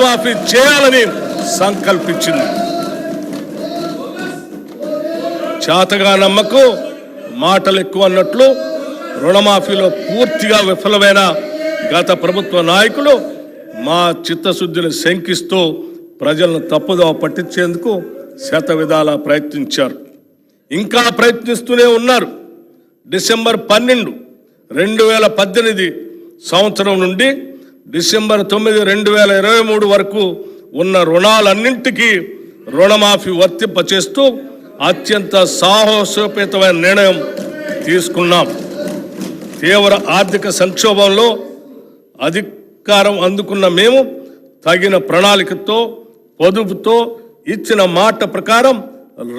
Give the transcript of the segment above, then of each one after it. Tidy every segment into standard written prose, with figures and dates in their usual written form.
రుణమాఫీ చేయాలని సంకల్పించింది. చేతగా నమ్మకు మాటలు ఎక్కువ అన్నట్లు రుణమాఫీలో పూర్తిగా విఫలమైన గత ప్రభుత్వ నాయకులు మా చిత్తశుద్ధిని శంకిస్తూ ప్రజలను తప్పుదోవ పట్టించేందుకు శతవిధాలా ప్రయత్నించారు. ఇంకా ప్రయత్నిస్తూనే ఉన్నారు. డిసెంబర్ 12, 2018 సంవత్సరం నుండి డిసెంబర్ 9, 2023 వరకు ఉన్న రుణాలన్నింటికీ రుణమాఫీ వర్తింపచేస్తూ అత్యంత సాహసోపేతమైన నిర్ణయం తీసుకున్నాం. తీవ్ర ఆర్థిక సంక్షోభంలో అధికారం అందుకున్న మేము తగిన ప్రణాళికతో పొదుపుతో ఇచ్చిన మాట ప్రకారం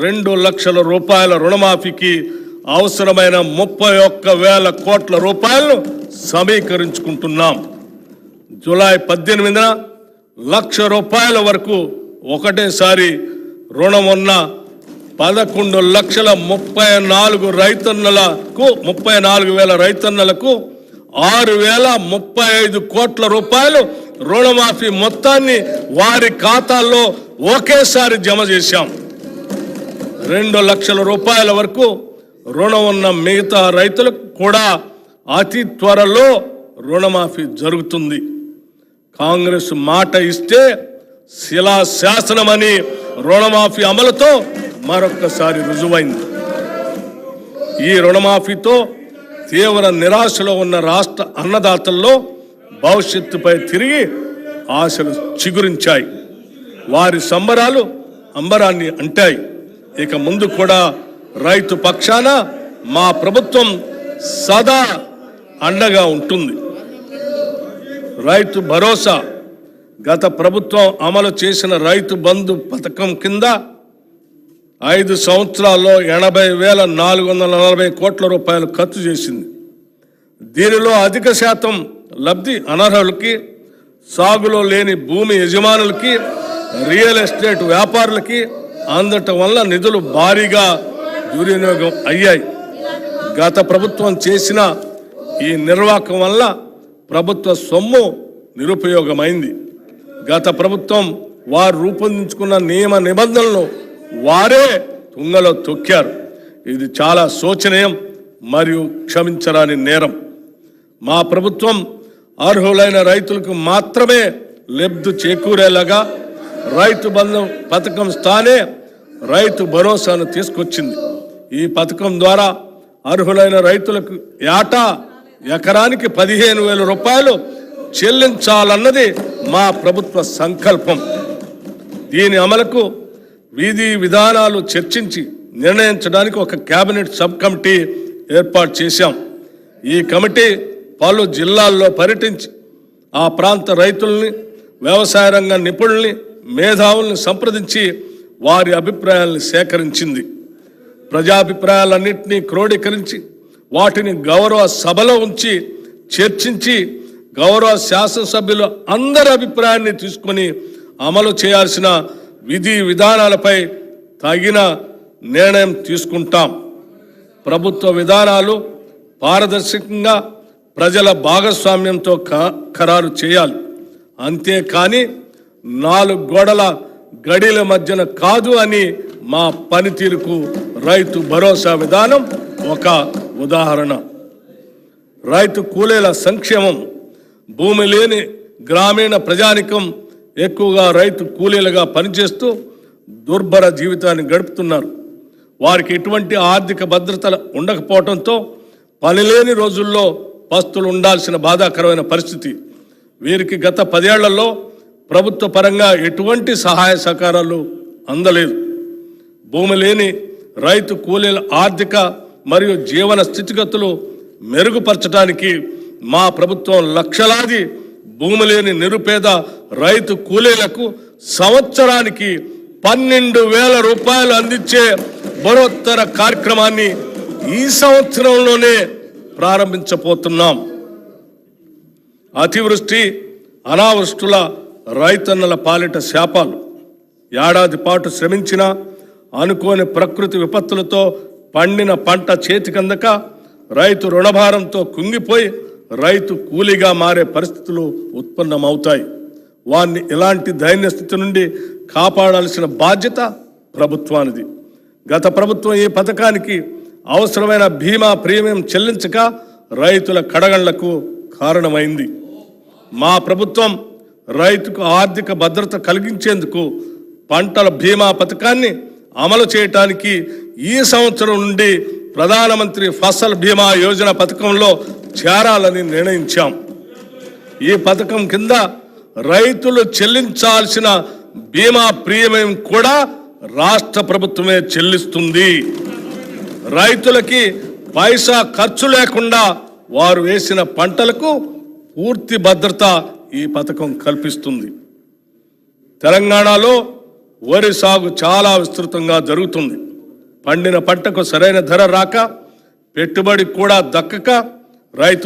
2 లక్షల రూపాయల రుణమాఫీకి అవసరమైన 31,000 కోట్ల రూపాయలను సమీకరించుకుంటున్నాం. జూలై 18న 1,00,000 రూపాయల వరకు ఒకటేసారి రుణం ఉన్న 11,34,000 రైతన్నలకు 6,035 కోట్ల రూపాయలు రుణమాఫీ మొత్తాన్ని వారి ఖాతాల్లో ఒకేసారి జమ చేశాం. 2 లక్షల రూపాయల వరకు రుణం ఉన్న మిగతా రైతులకు కూడా అతి త్వరలో రుణమాఫీ జరుగుతుంది. కాంగ్రెస్ మాట ఇస్తే శిలాశాసనమని రుణమాఫీ అమలుతో మరొక్కసారి రుజువైంది. ఈ రుణమాఫీతో తీవ్ర నిరాశలో ఉన్న రాష్ట్ర అన్నదాతల్లో భవిష్యత్తుపై తిరిగి ఆశలు చిగురించాయి. వారి సంబరాలు అంబరాన్ని అంటాయి. ఇక ముందు కూడా రైతు పక్షాన మా ప్రభుత్వం సదా అండగా ఉంటుంది. రైతు భరోసా గత ప్రభుత్వం అమలు చేసిన రైతు బంధు పథకం కింద 5 సంవత్సరాల్లో 80,440 కోట్ల రూపాయలు ఖర్చు చేసింది. దీనిలో అధిక శాతం లబ్ధి అనర్హులకి, సాగులో లేని భూమి యజమానులకి, రియల్ ఎస్టేట్ వ్యాపారులకి అందటం వల్ల నిధులు భారీగా దుర్వినియోగం అయ్యాయి. గత ప్రభుత్వం చేసిన ఈ నిర్వాహకం వల్ల ప్రభుత్వ సొమ్ము నిరుపయోగమైంది. గత ప్రభుత్వం వారు రూపొందించుకున్న నియమ నిబంధనలను వారే తుంగలో తొక్కారు. ఇది చాలా శోచనీయం మరియు క్షమించరాని నేరం. మా ప్రభుత్వం అర్హులైన రైతులకు మాత్రమే లబ్ధి చేకూరేలాగా రైతు బంధు పథకం స్థానే రైతు భరోసాను తీసుకొచ్చింది. ఈ పథకం ద్వారా అర్హులైన రైతులకు ఏటా ఎకరానికి 15,000 రూపాయలు చెల్లించాలన్నది మా ప్రభుత్వ సంకల్పం. దీని అమలుకు విధి విధానాలు చర్చించి నిర్ణయించడానికి ఒక కేబినెట్ సబ్ కమిటీ ఏర్పాటు చేశాం. ఈ కమిటీ పలు జిల్లాల్లో పర్యటించి ఆ ప్రాంత రైతుల్ని, వ్యవసాయ రంగ నిపుణుల్ని, మేధావుల్ని సంప్రదించి వారి అభిప్రాయాలను సేకరించింది. ప్రజాభిప్రాయాలన్నింటినీ క్రోడీకరించి వాటిని గౌరవ సభలో ఉంచి చర్చించి గౌరవ శాసనసభ్యుల అందరి అభిప్రాయాన్ని తీసుకొని అమలు చేయాల్సిన విధి విధానాలపై తగిన నిర్ణయం తీసుకుంటాం. ప్రభుత్వ విధానాలు పారదర్శకంగా ప్రజల భాగస్వామ్యంతో ఖరారు చేయాలి. అంతేకాని 4 గోడల గడిల మధ్యన కాదు అని మా పనితీరుకు రైతు భరోసా విధానం ఒక ఉదాహరణ. రైతు కూలీల సంక్షేమం. భూమి లేని గ్రామీణ ప్రజానికం ఎక్కువగా రైతు కూలీలుగా పనిచేస్తూ దుర్భర జీవితాన్ని గడుపుతున్నారు. వారికి ఎటువంటి ఆర్థిక భద్రత ఉండకపోవడంతో పనిలేని రోజుల్లో పస్తులు ఉండాల్సిన బాధాకరమైన పరిస్థితి. వీరికి గత 10 ఏళ్లలో ప్రభుత్వ పరంగా ఎటువంటి సహాయ సహకారాలు అందలేదు. భూమి లేని రైతు కూలీల ఆర్థిక మరియు జీవన స్థితిగతులు మెరుగుపరచడానికి మా ప్రభుత్వం లక్షలాది భూమి లేని నిరుపేద రైతు కూలీలకు సంవత్సరానికి 12,000 రూపాయలు అందించే బరోత్తర కార్యక్రమాన్ని ఈ సంవత్సరంలోనే ప్రారంభించబోతున్నాం. అతివృష్టి అనావృష్టుల రైతన్నల పాలిట శాపాలు. ఏడాది పాటు శ్రమించిన అనుకోని ప్రకృతి విపత్తులతో పండిన పంట చేతికందక రైతు రుణభారంతో కుంగిపోయి రైతు కూలీగా మారే పరిస్థితులు ఉత్పన్నమవుతాయి. వారిని ఇలాంటి దైన్య స్థితి నుండి కాపాడాల్సిన బాధ్యత ప్రభుత్వానిది. గత ప్రభుత్వం ఈ పథకానికి అవసరమైన బీమా ప్రీమియం చెల్లించక రైతుల కడగళ్లకు కారణమైంది. మా ప్రభుత్వం రైతుకు ఆర్థిక భద్రత కలిగించేందుకు పంటల బీమా పథకాన్ని అమలు చేయటానికి ఈ సంవత్సరం నుండి ప్రధానమంత్రి ఫసల్ బీమా యోజన పథకంలో చేరాలని నిర్ణయించాం. ఈ పథకం కింద రైతులు చెల్లించాల్సిన బీమా ప్రీమియం కూడా రాష్ట్ర ప్రభుత్వమే చెల్లిస్తుంది. రైతులకి పైసా ఖర్చు లేకుండా వారు వేసిన పంటలకు పూర్తి భద్రత ఈ పథకం కల్పిస్తుంది. తెలంగాణలో వరి సాగు చాలా విస్తృతంగా జరుగుతుంది. పండిన పంటకు సరైన ధర రాక, పెట్టుబడి కూడా దక్కక రైతు